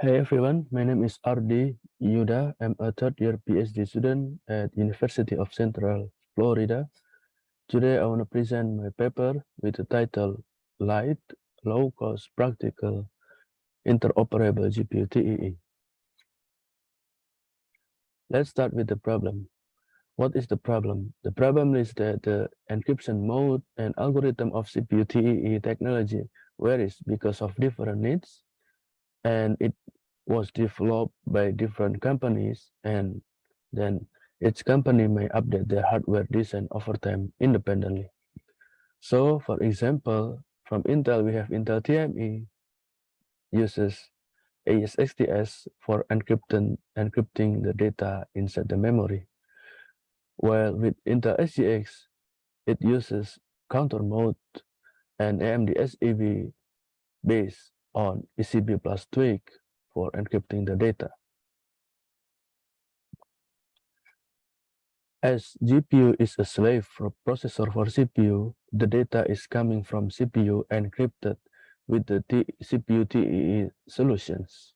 Hey everyone, my name is Ardhi Yudha. I'm a third-year PhD student at University of Central Florida. Today I want to present my paper with the title LITE, Low-Cost Practical Interoperable GPU TEE. Let's start with the problem. What is the problem? The problem is that the encryption mode and algorithm of CPU TEE technology varies because of different needs, and it was developed by different companies, and then each company may update their hardware design over time independently. So for example, from Intel, we have Intel TME uses ASXTS for encrypting the data inside the memory, while with Intel SGX, it uses counter mode and AMD SEV based on ECB plus tweak for encrypting the data. As GPU is a slave processor for CPU, the data is coming from CPU encrypted with the CPU TEE solutions.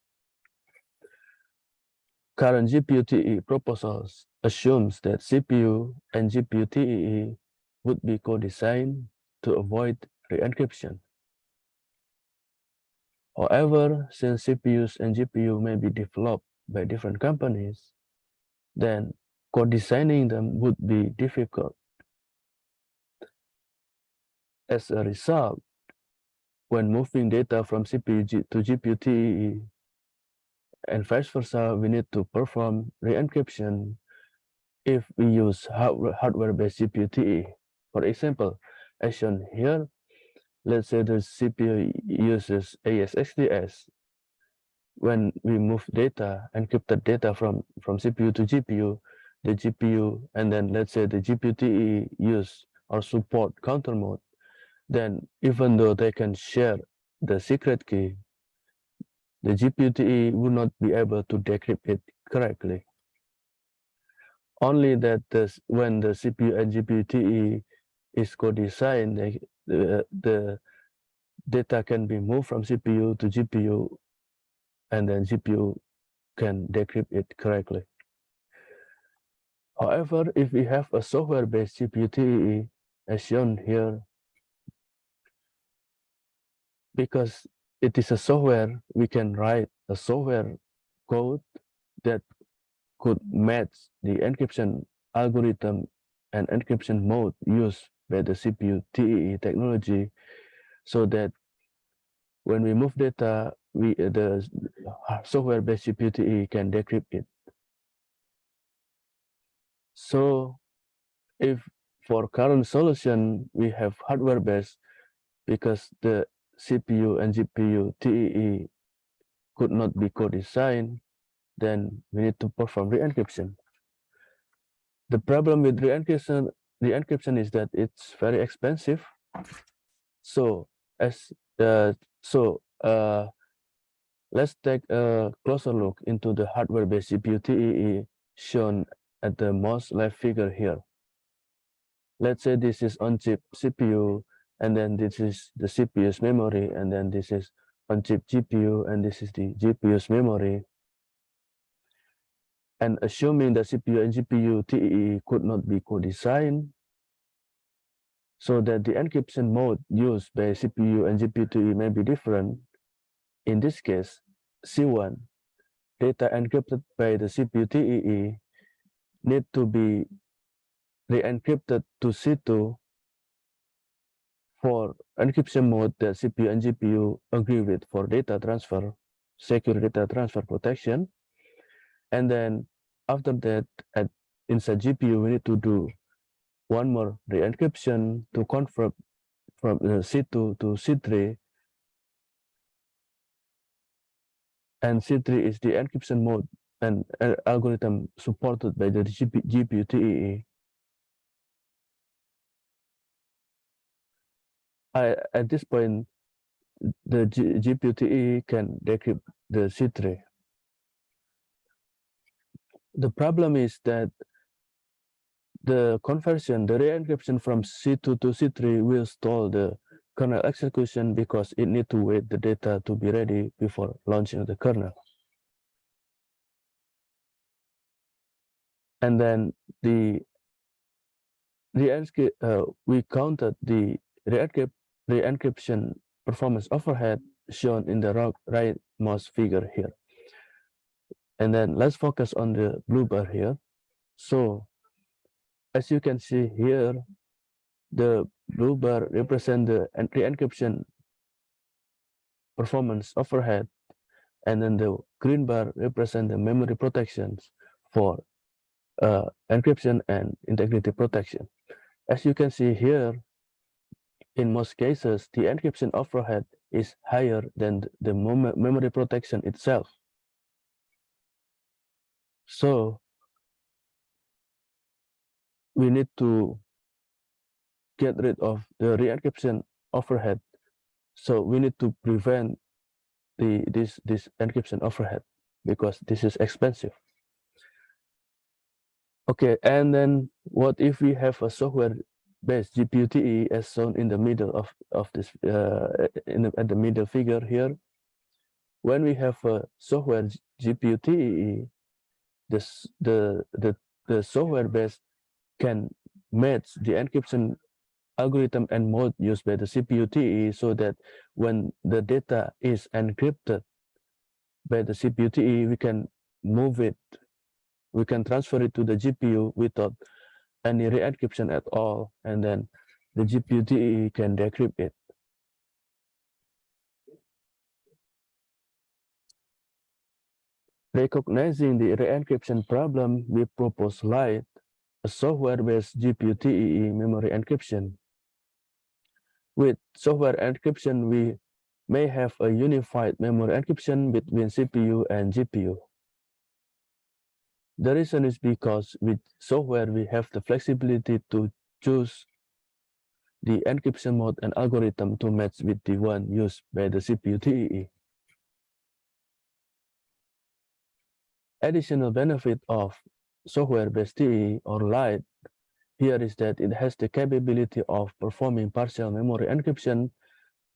Current GPU TEE proposals assumes that CPU and GPU TEE would be co-designed to avoid re-encryption. However, since CPUs and GPU may be developed by different companies, then co-designing them would be difficult. As a result, when moving data from CPU to GPU TEE and vice versa, we need to perform re-encryption if we use hardware-based GPU TEE. For example, as shown here, let's say the CPU uses ASXTS. When we move data, encrypted data from CPU to GPU, the GPU, and then let's say the GPU TEE use or support counter mode, then even though they can share the secret key, the GPU TEE will not be able to decrypt it correctly. Only that when the CPU and GPU TEE is co-designed, the data can be moved from CPU to GPU, and then GPU can decrypt it correctly. However, if we have a software-based GPU TEE, as shown here, because it is a software, we can write a software code that could match the encryption algorithm and encryption mode used by the CPU TEE technology, so that when we move data, the software-based GPU TEE can decrypt it. So if for current solution, we have hardware-based, because the CPU and GPU TEE could not be co-designed, then we need to perform re-encryption. The problem with re-encryption is that it's very expensive. So let's take a closer look into the hardware-based GPU TEE shown at the most left figure here. Let's say this is on-chip CPU, and then this is the CPU's memory, and then this is on-chip GPU, and this is the GPU's memory. And assuming the CPU and GPU TEE could not be co-designed, so that the encryption mode used by CPU and GPU TEE may be different. In this case, C1, data encrypted by the CPU TEE, need to be re-encrypted to C2 for encryption mode that CPU and GPU agree with for data transfer, secure data transfer protection. And then after that, inside GPU, we need to do one more re-encryption to convert from C2 to C3. And C3 is the encryption mode and algorithm supported by the GPU TEE. At this point, the GPU TEE can decrypt the C3. The problem is that the conversion, the re-encryption from C2 to C3 will stall the kernel execution because it needs to wait the data to be ready before launching the kernel. And then we counted the re-encryption performance overhead shown in the rightmost figure here. And then let's focus on the blue bar here. So as you can see here, the blue bar represents the re-encryption performance overhead, and then the green bar represents the memory protections for encryption and integrity protection. As you can see here, in most cases, the encryption overhead is higher than the memory protection itself. So we need to get rid of the re-encryption overhead. So we need to prevent this encryption overhead because this is expensive. Okay, and then what if we have a software-based GPU-TE as shown in the middle of this at the middle figure here? When we have a software GPU-TE, the software-based can match the encryption algorithm and mode used by the CPU-TE so that when the data is encrypted by the CPU-TE, we can move it, we can transfer it to the GPU without any re-encryption at all, and then the GPU-TE can decrypt it. Recognizing the re-encryption problem, we propose LITE, a software-based GPU-TE memory encryption. With software encryption, we may have a unified memory encryption between CPU and GPU. The reason is because with software, we have the flexibility to choose the encryption mode and algorithm to match with the one used by the CPU-TE. Additional benefit of software-based TE or LITE here is that it has the capability of performing partial memory encryption,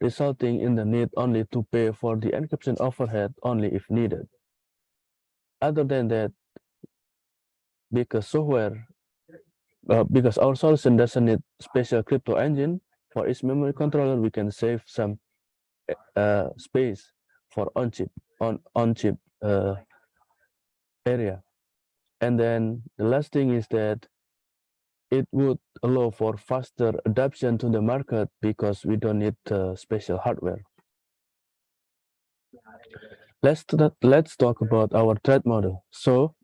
resulting in the need only to pay for the encryption overhead only if needed. Other than that, because our solution doesn't need special crypto engine for each memory controller, we can save some space for on-chip area. And then the last thing is that it would allow for faster adoption to the market because we don't need special hardware. Let's talk about our thread model. So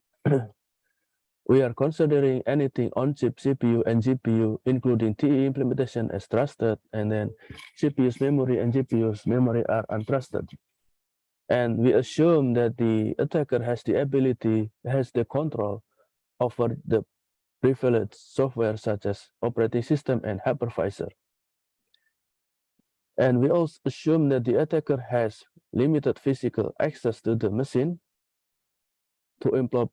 we are considering anything on-chip CPU and GPU, including TE implementation as trusted, and then CPU's memory and GPU's memory are untrusted. And we assume that the attacker has the control over the privileged software such as operating system and hypervisor. And we also assume that the attacker has limited physical access to the machine to employ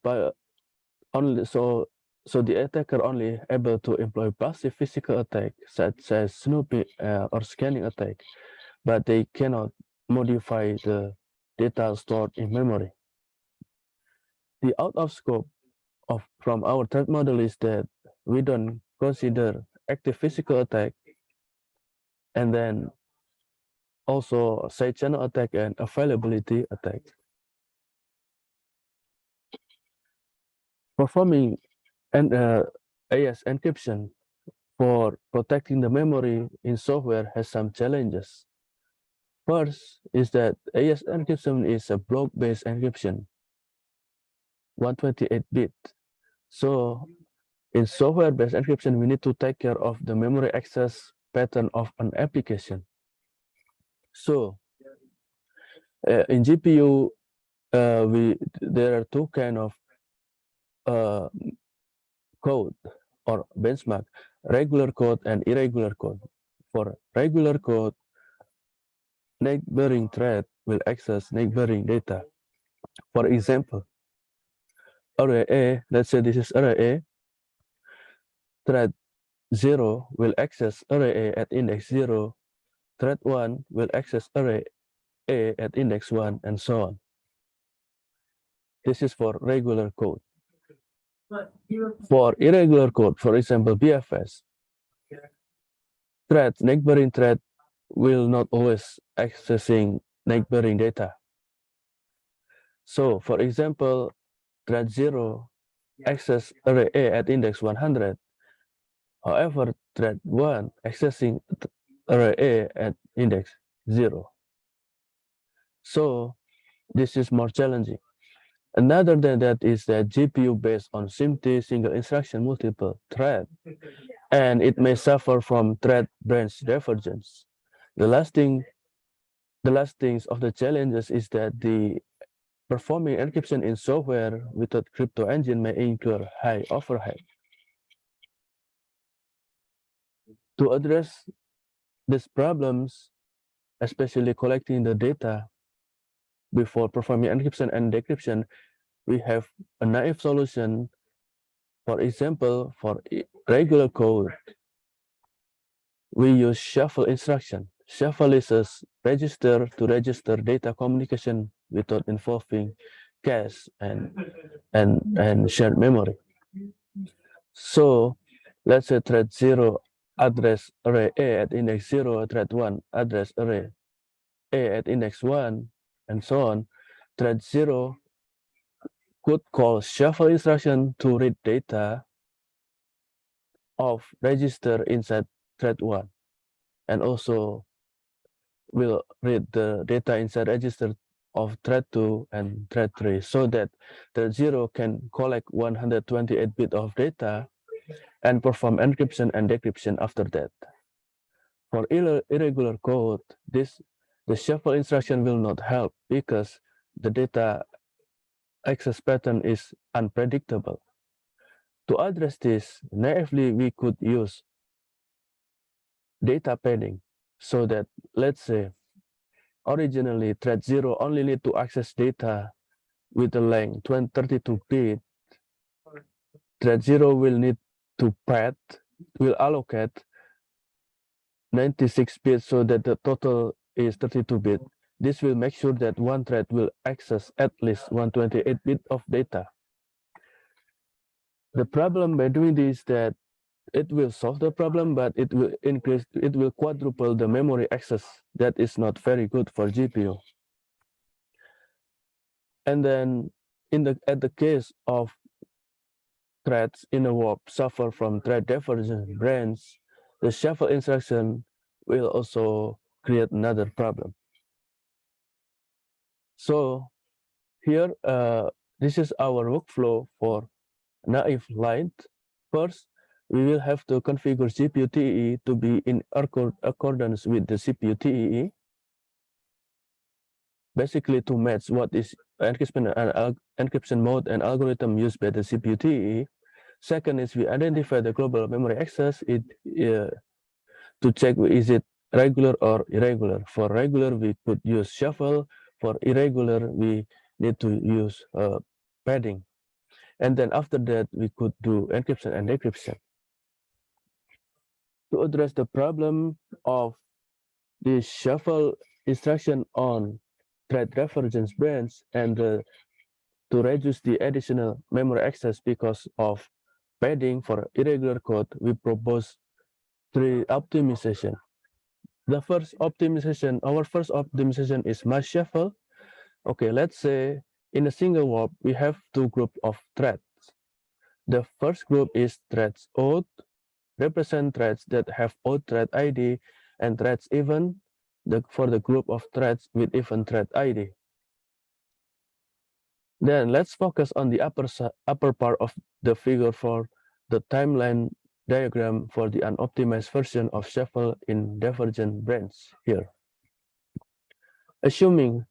so the attacker only able to employ passive physical attack such as snooping or scanning attack, but they cannot modify the data stored in memory. The out of scope from our threat model is that we don't consider active physical attack, and then also side channel attack and availability attack. Performing AES encryption for protecting the memory in software has some challenges. First is that AES encryption is a block-based encryption, 128-bit. So in software-based encryption, we need to take care of the memory access pattern of an application. So in GPU, there are two kind of code or benchmark, regular code and irregular code. For regular code, neighboring thread will access neighboring data. For example, array A, let's say this is array A, thread 0 will access array A at index 0, thread 1 will access array A at index 1, and so on. This is for regular code. For irregular code, for example, BFS, neighboring thread will not always accessing neighboring data. So, for example, thread 0 access array A at index 100. However, thread 1 accessing array A at index 0. So, this is more challenging. Another than that is that GPU based on SIMD single instruction multiple thread, and it may suffer from thread branch divergence. The last things of the challenges is that the performing encryption in software without crypto engine may incur high overhead. To address these problems, especially collecting the data before performing encryption and decryption, we have a naive solution. For example, for regular code, we use shuffle instruction. Shuffle is a register-to-register data communication without involving cache and shared memory. So let's say thread 0 address array A at index 0, thread 1 address array A at index 1, and so on. Thread 0 could call shuffle instruction to read data of register inside thread 1, and also will read the data inside register of thread 2 and thread 3, so that thread 0 can collect 128 bits of data and perform encryption and decryption after that. For irregular code, the shuffle instruction will not help because the data access pattern is unpredictable. To address this, naively we could use data padding, so that, let's say, originally thread 0 only need to access data with a length 32 bit. Thread 0 will need to will allocate 96 bits so that the total is 32 bit. This will make sure that one thread will access at least 128 bit of data. The problem by doing this is that it will solve the problem, but it will quadruple the memory access. That is not very good for GPU. And then at the case of threads in a warp suffer from thread divergence branch, the shuffle instruction will also create another problem. So here, this is our workflow for naive LITE. First, we will have to configure CPU TEE to be in accordance with the CPU TEE, basically to match what is encryption mode and algorithm used by the CPU TEE. Second is we identify the global memory access to check is it regular or irregular. For regular, we could use shuffle. For irregular, we need to use padding. And then after that, we could do encryption and decryption. To address the problem of the shuffle instruction on thread divergence branch and to reduce the additional memory access because of padding for irregular code, we propose 3 optimization. Our first optimization is mass shuffle. Okay, let's say in a single warp, we have 2 groups of threads. The first group is threads odd, represent threads that have odd thread ID, and threads even for the group of threads with even thread ID. Then let's focus on the upper part of the figure for the timeline diagram for the unoptimized version of shuffle in divergent branch here. Assuming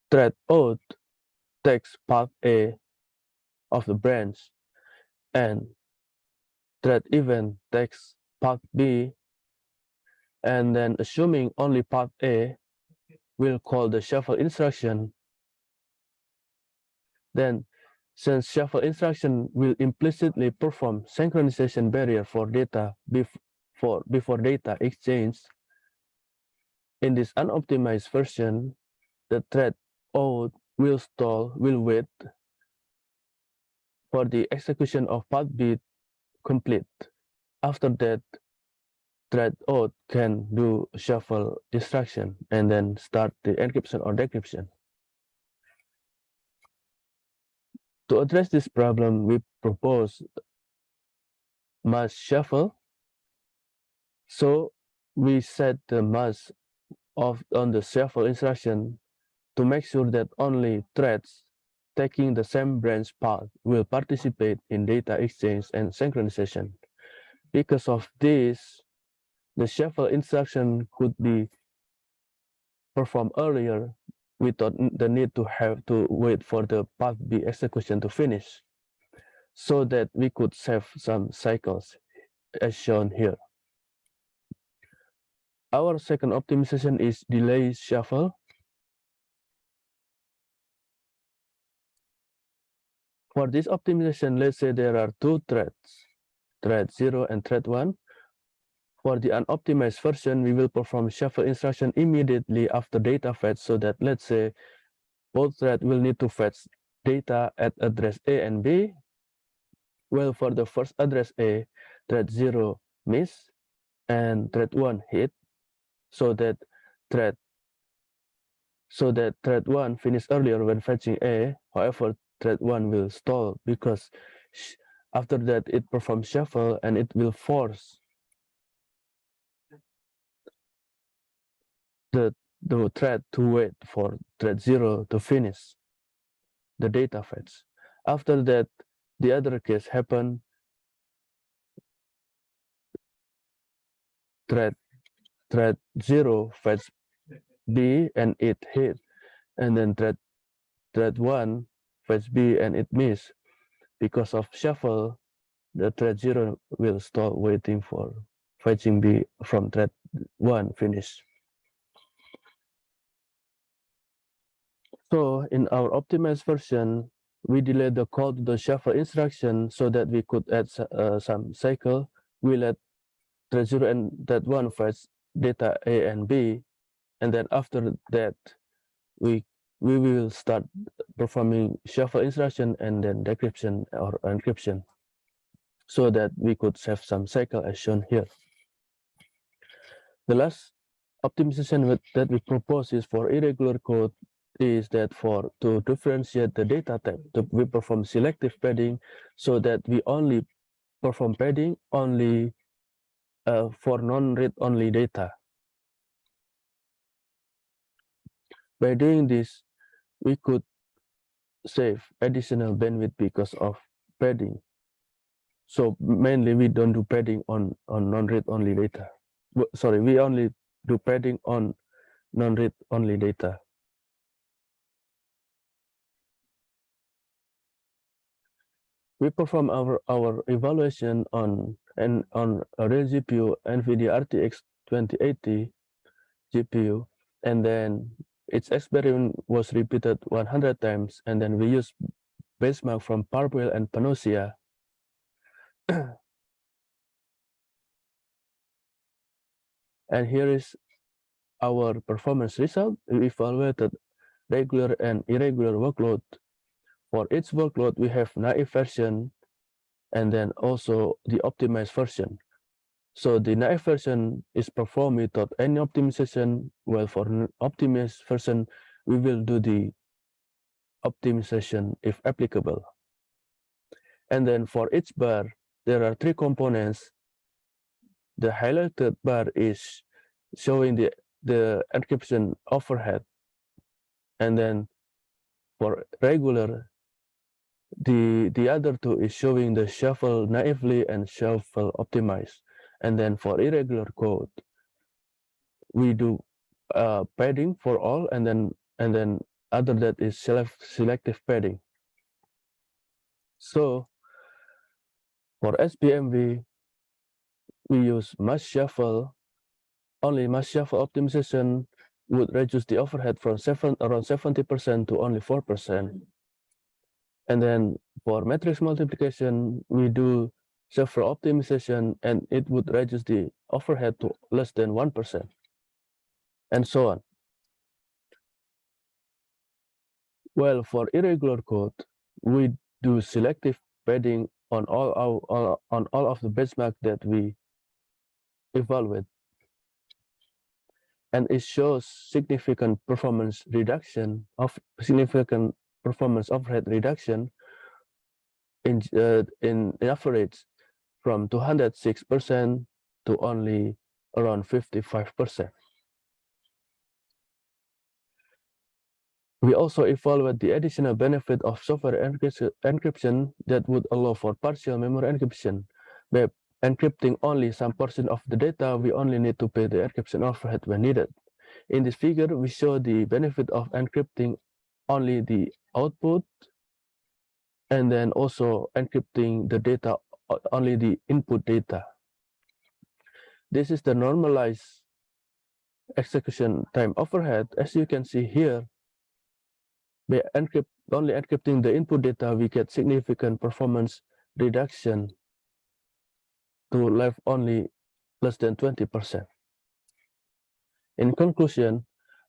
thread odd takes path A of the branch and thread even takes path B, and then assuming only path A, we'll call the shuffle instruction. Then, since shuffle instruction will implicitly perform synchronization barrier for data before data exchange, in this unoptimized version, the thread odd will wait for the execution of path B complete. After that, thread auth can do shuffle instruction and then start the encryption or decryption. To address this problem, we propose mass shuffle. So we set the mass on the shuffle instruction to make sure that only threads taking the same branch path will participate in data exchange and synchronization. Because of this, the shuffle instruction could be performed earlier without the need to have to wait for the path B execution to finish, so that we could save some cycles as shown here. Our second optimization is delay shuffle. For this optimization, let's say there are two threads, thread 0 and thread 1. For the unoptimized version, we will perform shuffle instruction immediately after data fetch, so that let's say both threads will need to fetch data at address A and B. Well, for the first address A, thread 0 miss and thread 1 hit, so that thread 1 finished earlier when fetching A. However, thread 1 will stall because after that it performs shuffle and it will force the thread to wait for thread 0 to finish the data fetch. After that, the other case happen. Thread 0 fetch B and it hit, and then thread 1 fetch B and it miss. Because of shuffle, the thread 0 will stall waiting for fetching B from thread 1 finish. So in our optimized version, we delay the call to the shuffle instruction so that we could add some cycle. We let thread 0 and thread 1 fetch data A and B, and then after that, we will start performing shuffle instruction and then decryption or encryption, so that we could save some cycle as shown here. The last optimization that we propose is for irregular code, is that to differentiate the data type, we perform selective padding, so that we only perform padding only for non-read-only data. By doing this, we could save additional bandwidth because of padding. So mainly we don't do padding on non-read-only data. Sorry, we only do padding on non-read-only data. We perform our evaluation on a real GPU, NVIDIA RTX 2080 GPU, and then its experiment was repeated 100 times, and then we use benchmark from Parwell and Panacea. And here is our performance result. We evaluated regular and irregular workload. For each workload, we have naive version and then also the optimized version. So the naive version is performed without any optimization, while for optimized version, we will do the optimization if applicable. And then for each bar, there are three components. The highlighted bar is showing the encryption overhead. And then for regular, the other two is showing the shuffle naively and shuffle optimized. And then for irregular code, we do padding for all, and then other that is selective padding. So for SBMV, we use mass shuffle. Only mass shuffle optimization would reduce the overhead from around 70% to only 4%. And then for matrix multiplication, we do shuffle optimization, and it would reduce the overhead to less than 1%, and so on. Well, for irregular code, we do selective padding on on all of the benchmark that we evaluate, and it shows significant performance overhead reduction in average from 206% to only around 55%. We also evaluate the additional benefit of software encryption that would allow for partial memory encryption. By encrypting only some portion of the data, we only need to pay the encryption overhead when needed. In this figure, we show the benefit of encrypting only the output and then also encrypting the data, only the input data. This is the normalized execution time overhead. As you can see here, by only encrypting the input data, we get significant performance reduction to left only less than 20%. In conclusion,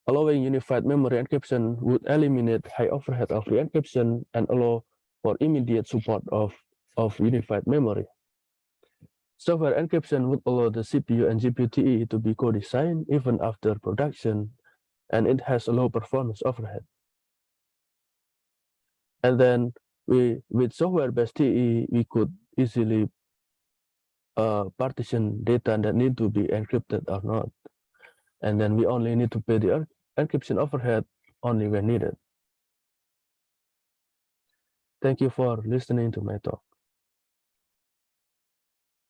allowing unified memory encryption would eliminate high overhead of re-encryption and allow for immediate support of unified memory. Software encryption would allow the CPU and GPU TE to be co-designed even after production, and it has a low performance overhead. And then with software-based TE, we could easily partition data that need to be encrypted or not. And then we only need to pay the encryption overhead only when needed. Thank you for listening to my talk.